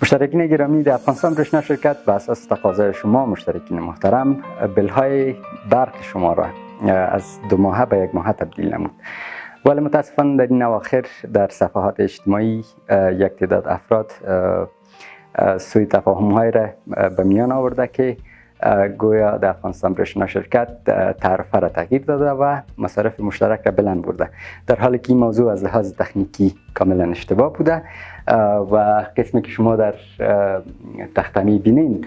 مشترکین گرامی، در افغانستان برشنا شرکت به اساس تقاضای شما مشترکین محترم بلهای برق شما را از 2 ماهه به 1 ماهه تبدیل نمود. ولی متاسفانه در این اواخر در صفحات اجتماعی یک تعداد افراد سوء تفاهم‌های را به میان آورده که گویا در افغانستان برشنا شرکت تعرفه را تغییر داده و مصارف مشترک را بلند برده، در حالی که این موضوع از لحاظ تکنیکی کاملا اشتباه بوده و قسمی که شما در تختمی بینین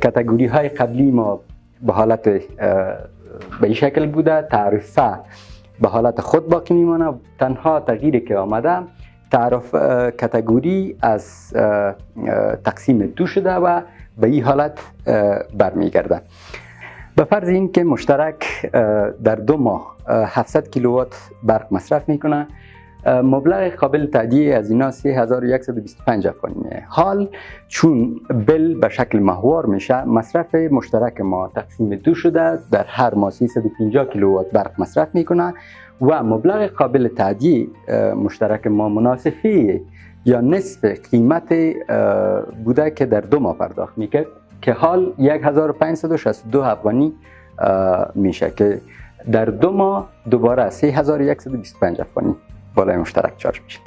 کاتگوری های قبلی ما به حالت به این شکل بوده، تعرفه به حالت خود باقی میمانه، تنها تغییری که آمده تعرف کاتگوری از تقسیم 2 شده و به این حالت برمیگرده. به فرض این که مشترک در 2 ماه 700 کیلووات برق مصرف میکنه، مبلغ قابل تادیه از اینا 3125 افغانیه. حال چون بل به شکل ماهوار میشه، مصرف مشترک ما تقسیم 2 شده، در هر ماه 350 کیلووات برق مصرف میکنه و مبلغ قابل تادیه مشترک ما مناسبی یا نصف قیمت بوده که در 2 ماه پرداخت میکرد که حال 1562 افغانی میشه که در 2 ماه دوباره 3125 افغانی بالای مشترک چارج میشه.